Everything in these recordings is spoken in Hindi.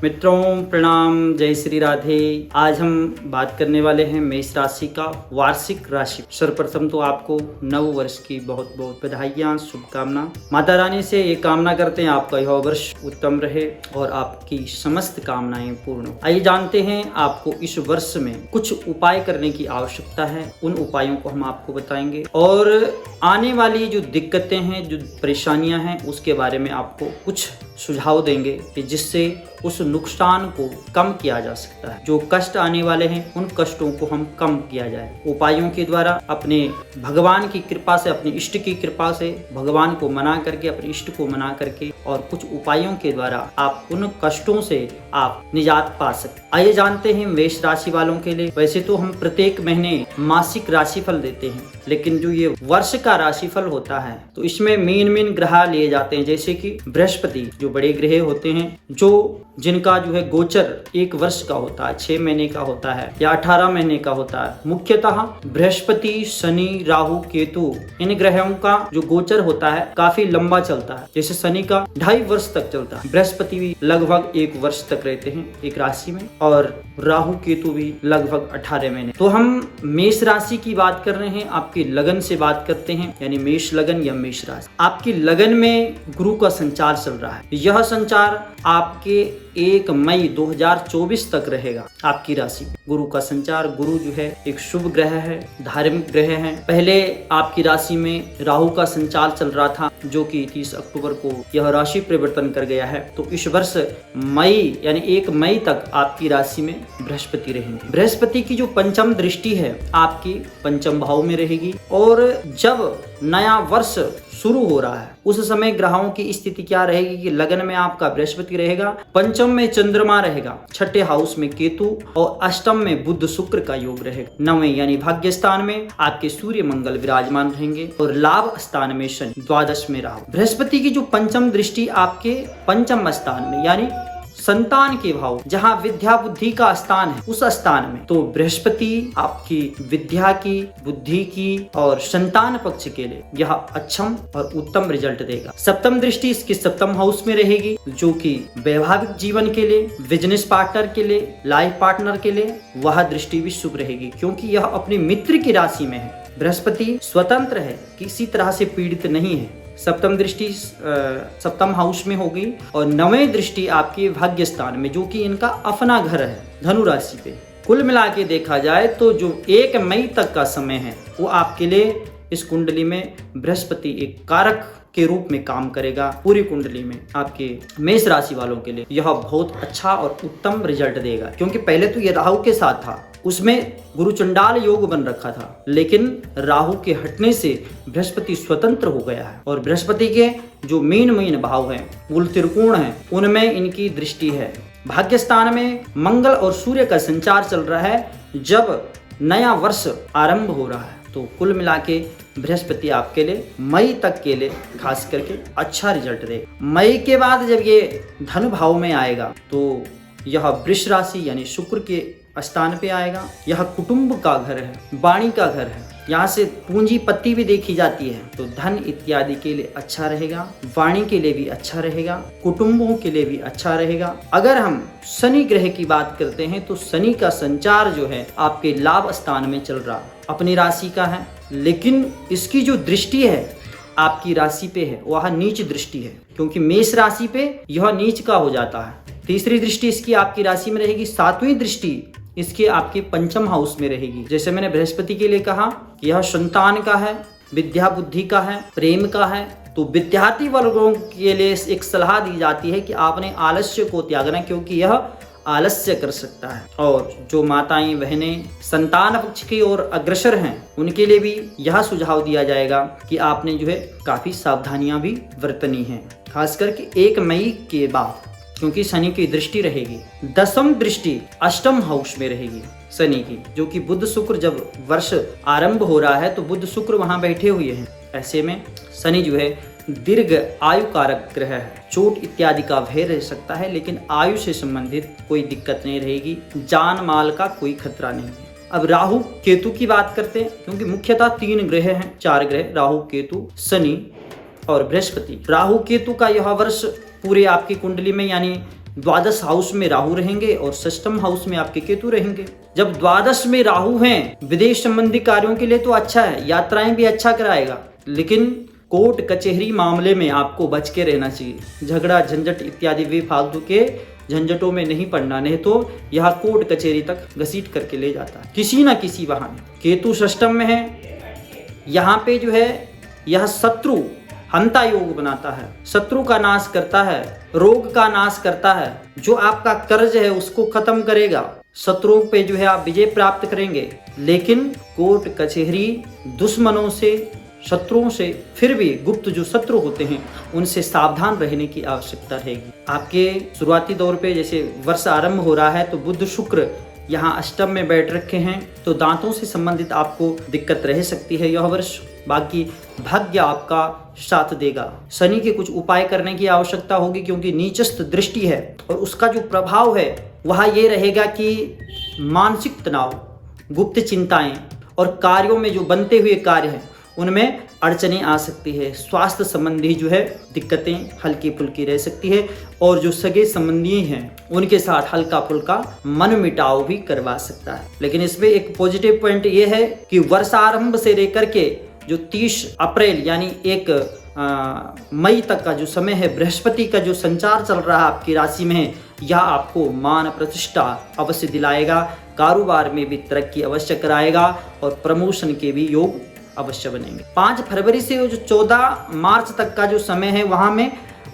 मित्रों प्रणाम, जय श्री राधे। आज हम बात करने वाले हैं मेष राशि का वार्षिक राशि। सर्वप्रथम तो आपको नव वर्ष की बहुत बहुत बधाइयाँ, शुभकामना। माता रानी से ये कामना करते हैं आपका यह वर्ष उत्तम रहे और आपकी समस्त कामनाएं पूर्ण हो। आइए जानते हैं आपको इस वर्ष में कुछ उपाय करने की आवश्यकता है। उन उपायों को हम आपको बताएंगे और आने वाली जो दिक्कतें हैं, जो परेशानियां हैं, उसके बारे में आपको कुछ सुझाव देंगे कि जिससे उस नुकसान को कम किया जा सकता है। जो कष्ट आने वाले हैं उन कष्टों को हम कम किया जाए उपायों के द्वारा, अपने भगवान की कृपा से, अपने इष्ट की कृपा से, भगवान को मना करके, अपने इष्ट को मना करके और कुछ उपायों के द्वारा आप उन कष्टों से आप निजात पा सकते। आइए जानते हैं मेष राशि वालों के लिए। वैसे तो हम प्रत्येक महीने मासिक राशिफल देते हैं, लेकिन जो ये वर्ष का राशिफल होता है तो इसमें मेन ग्रह लिए जाते हैं, जैसे कि बृहस्पति, जो बड़े ग्रह होते हैं, जो जिनका जो है गोचर 1 वर्ष का होता है, 6 महीने का होता है या 18 महीने का होता है। मुख्यतः बृहस्पति, शनि, राहु, केतु, इन ग्रहों का जो गोचर होता है काफी लंबा चलता है। जैसे शनि का 2.5 वर्ष तक चलता है, बृहस्पति भी लगभग 1 वर्ष तक रहते हैं एक राशि में, और राहु केतु भी लगभग 18 महीने। तो हम मेष राशि की बात कर रहे हैं, आपकी लगन से बात करते हैं, यानी मेष लगन या मेष राशि। आपकी लगन में गुरु का संचार चल रहा है। यह संचार आपके 1 मई 2024 तक रहेगा। आपकी राशि गुरु का संचार, गुरु जो है एक शुभ ग्रह है, धार्मिक ग्रह है। पहले आपकी राशि में राहु का संचार चल रहा था, जो कि 30 अक्टूबर को यह राशि परिवर्तन कर गया है। तो इस वर्ष मई यानी 1 मई तक आपकी राशि में बृहस्पति रहेंगे। बृहस्पति की जो पंचम दृष्टि है आपकी पंचम भाव में रहेगी, और जब नया वर्ष शुरू हो रहा है उस समय ग्रहों की स्थिति क्या रहेगी कि लगन में आपका बृहस्पति रहेगा, पंचम में चंद्रमा रहेगा, छठे हाउस में केतु और अष्टम में बुध शुक्र का योग रहेगा। नवें यानी भाग्य स्थान में आपके सूर्य मंगल विराजमान रहेंगे और लाभ स्थान में शनि, द्वादश में राहु। बृहस्पति की जो पंचम दृष्टि आपके पंचम स्थान में यानी संतान के भाव, जहाँ विद्या बुद्धि का स्थान है, उस स्थान में, तो बृहस्पति आपकी विद्या की, बुद्धि की और संतान पक्ष के लिए यह अच्छम और उत्तम रिजल्ट देगा। सप्तम दृष्टि इसकी सप्तम हाउस में रहेगी, जो कि वैवाहिक जीवन के लिए, बिजनेस पार्टनर के लिए, लाइफ पार्टनर के लिए वह दृष्टि भी शुभ रहेगी, क्योंकि यह अपने मित्र की राशि में है। बृहस्पति स्वतंत्र है, किसी तरह से पीड़ित नहीं है। सप्तम दृष्टि सप्तम हाउस में होगी और नवें दृष्टि आपके भाग्य स्थान में, जो कि इनका अपना घर है, धनु राशि पे। कुल मिला के देखा जाए तो जो 1 मई तक का समय है वो आपके लिए इस कुंडली में बृहस्पति एक कारक के रूप में काम करेगा। पूरी कुंडली में आपके मेष राशि वालों के लिए यह बहुत अच्छा और उत्तम रिजल्ट देगा, क्योंकि पहले तो ये राहु के साथ था, उसमें गुरु चंडाल योग बन रखा था, लेकिन राहु के हटने से बृहस्पति स्वतंत्र हो गया है और बृहस्पति के जो मेन भाव हैं, मूल त्रिकोण हैं, उनमें इनकी दृष्टि है। भाग्य स्थान में मंगल और सूर्य का संचार चल रहा है जब नया वर्ष आरंभ हो रहा है। तो कुल मिला के बृहस्पति आपके लिए मई तक के लिए खास करके अच्छा रिजल्ट देगा। मई के बाद जब ये धनु भाव में आएगा तो यह वृष राशि यानी शुक्र के स्थान पे आएगा। यह कुटुंब का घर है, वाणी का घर है, यहाँ से पूंजीपति भी देखी जाती है, तो धन इत्यादि के लिए अच्छा रहेगा, वाणी के लिए भी अच्छा रहेगा, कुटुंबों के लिए भी अच्छा रहेगा। अगर हम शनि ग्रह की बात करते हैं तो शनि का संचार जो है आपके लाभ स्थान में चल रहा, अपनी राशि का है, लेकिन इसकी जो दृष्टि है आपकी राशि पे है वह नीच दृष्टि है, क्योंकि मेष राशि पे यह नीच का हो जाता है। तीसरी दृष्टि इसकी आपकी राशि में रहेगी, 7वीं दृष्टि इसके आपके पंचम हाउस में रहेगी। जैसे मैंने बृहस्पति के लिए कहा कि यह संतान का है, विद्या बुद्धि का है, प्रेम का है, तो विद्यार्थी वर्गों के लिए एक सलाह दी जाती है कि आपने आलस्य को त्यागना, क्योंकि यह आलस्य कर सकता है। और जो माताएं बहनें संतान पक्ष की ओर अग्रसर हैं उनके लिए भी यह सुझाव दिया जाएगा कि आपने जो है काफी सावधानियां भी बरतनी है, खास करके 1 मई के बाद, क्योंकि शनि की दृष्टि रहेगी। 10वीं दृष्टि अष्टम हाउस में रहेगी शनि की, जो कि बुध शुक्र, जब वर्ष आरंभ हो रहा है तो बुध शुक्र वहां बैठे हुए हैं। ऐसे में शनि जो है दीर्घ आयु कारक ग्रह है, चोट इत्यादि का भय रह सकता है, लेकिन आयु से संबंधित कोई दिक्कत नहीं रहेगी, जान माल का कोई खतरा नहीं है। अब राहु केतु की बात करते हैं, क्योंकि मुख्यतः 3 ग्रह हैं, 4 ग्रह, राहु केतु शनि और बृहस्पति। राहु केतु का यह वर्ष पूरे आपकी कुंडली में यानी द्वादश हाउस में राहु रहेंगे और षष्ठम हाउस में आपके केतु रहेंगे। जब द्वादश में राहु हैं विदेश संबंधी कार्यों के लिए तो अच्छा है, यात्राएं भी अच्छा कराएगा, लेकिन कोर्ट कचहरी मामले में आपको बच के रहना चाहिए। झगड़ा झंझट इत्यादि वे फालतू के झंझटों में नहीं पड़ना, नहीं तो यह कोर्ट कचहरी तक घसीट करके ले जाता है किसी ना किसी बहाने। केतु षष्ठम में है, यहाँ पे जो है यह शत्रु हंता योग बनाता है, शत्रु का नाश करता है, रोग का नाश करता है, जो आपका कर्ज है उसको खत्म करेगा, शत्रुओं पे जो है आप विजय प्राप्त करेंगे। लेकिन कोर्ट कचहरी दुश्मनों से, शत्रुओं से, फिर भी गुप्त जो शत्रु होते हैं उनसे सावधान रहने की आवश्यकता रहेगी। आपके शुरुआती दौर पे जैसे वर्ष आरंभ हो रहा है तो बुध शुक्र यहाँ अष्टम में बैठ रखे हैं, तो दांतों से संबंधित आपको दिक्कत रह सकती है यह वर्ष। बाकी भाग्य आपका साथ देगा। शनि के कुछ उपाय करने की आवश्यकता होगी क्योंकि नीचस्थ दृष्टि है और उसका जो प्रभाव है वह ये रहेगा कि मानसिक तनाव, गुप्त चिंताएं और कार्यों में जो बनते हुए कार्य हैं उनमें अड़चने आ सकती है। स्वास्थ्य संबंधी जो है दिक्कतें हल्की फुल्की रह सकती है और जो सगे संबंधी हैं उनके साथ हल्का फुल्का मन मिटाव भी करवा सकता है। लेकिन इसमें एक पॉजिटिव पॉइंट ये है कि वर्षारंभ से लेकर के जो 30 अप्रैल यानी 1 मई तक का जो समय है, बृहस्पति का जो संचार चल रहा है आपकी राशि में है, यह आपको मान प्रतिष्ठा अवश्य दिलाएगा, कारोबार में भी तरक्की अवश्य कराएगा और प्रमोशन के भी योग अवश्य बनेंगे। 5 फरवरी से जो 14 मार्च तक का जो समय है वहां में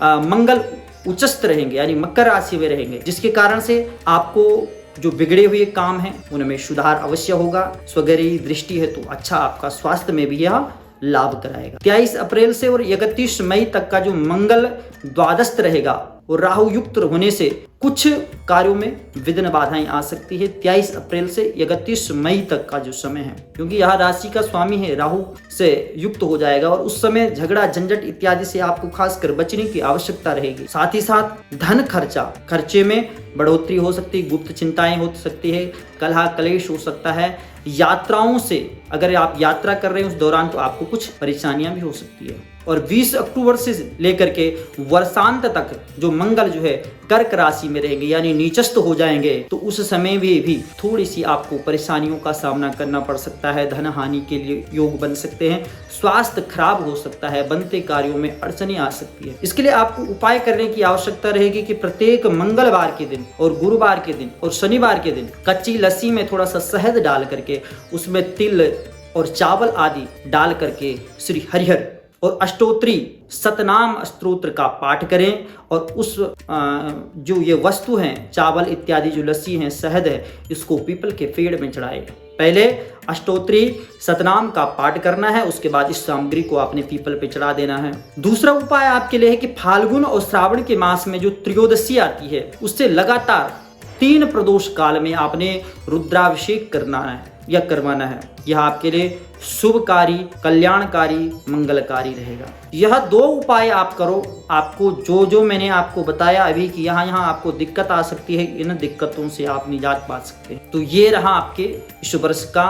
मंगल उच्चस्थ रहेंगे यानी मकर राशि में रहेंगे, जिसके कारण से आपको जो बिगड़े हुए काम हैं उनमें सुधार अवश्य होगा। स्वग्रही दृष्टि है तो अच्छा आपका स्वास्थ्य में भी यह लाभ कराएगा। 23 अप्रैल से और 31 मई तक का जो मंगल द्वादस्थ रहेगा और राहु युक्त होने से कुछ कार्यों में विघ्न बाधाएं आ सकती है। 23 अप्रैल से 31 मई तक का जो समय है, क्योंकि यह राशि का स्वामी है, राहु से युक्त हो जाएगा और उस समय झगड़ा झंझट इत्यादि से आपको खासकर बचने की आवश्यकता रहेगी। साथ ही साथ धन खर्चे में बढ़ोतरी हो सकती है, गुप्त चिंताएं हो सकती है, कलह कलेश हो सकता है। यात्राओं से अगर आप यात्रा कर रहे हैं उस दौरान तो आपको कुछ परेशानियां भी हो सकती है। और 20 अक्टूबर से लेकर के वर्षांत तक जो मंगल जो है कर्क राशि में रहेंगे यानी नीचस्थ हो जाएंगे, तो उस समय भी थोड़ी सी आपको परेशानियों का सामना करना पड़ सकता है। धन हानि के लिए योग बन सकते हैं, स्वास्थ्य खराब हो सकता है, बनते कार्यों में अड़चने आ सकती है। इसके लिए आपको उपाय करने की आवश्यकता रहेगी कि प्रत्येक मंगलवार के दिन और गुरुवार के दिन और शनिवार के दिन कच्ची लस्सी में थोड़ा सा शहद डाल करके उसमें तिल और चावल आदि डाल करके श्री हरिहर और अष्टोत्री सतनाम स्तोत्र का पाठ करें और उस जो ये वस्तु हैं चावल इत्यादि जो लस्सी है, शहद है, इसको पीपल के पेड़ में चढ़ाएं। पहले अष्टोत्री सतनाम का पाठ करना है, उसके बाद इस सामग्री को आपने पीपल पे चढ़ा देना है। दूसरा उपाय आपके लिए है कि फाल्गुन और श्रावण के मास में जो त्रयोदशी आती है उससे लगातार 3 प्रदोष काल में आपने रुद्राभिषेक करना है या करवाना है। यह आपके लिए शुभकारी, कल्याणकारी, मंगलकारी रहेगा। यह 2 उपाय आप करो, आपको जो मैंने आपको बताया अभी कि यहाँ आपको दिक्कत आ सकती है, इन दिक्कतों से आप निजात पा सकते हैं। तो ये रहा आपके इस वर्ष का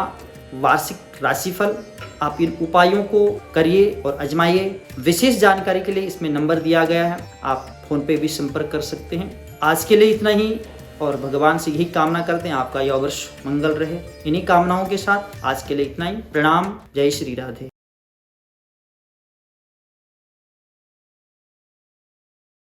वार्षिक राशिफल। आप इन उपायों को करिए और आजमाइए। विशेष जानकारी के लिए इसमें नंबर दिया गया है, आप फोन पे भी संपर्क कर सकते हैं। आज के लिए इतना ही और भगवान से यही कामना करते हैं आपका यह वर्ष मंगल रहे। इन्हीं कामनाओं के साथ आज के लिए इतना ही। प्रणाम, जय श्री राधे।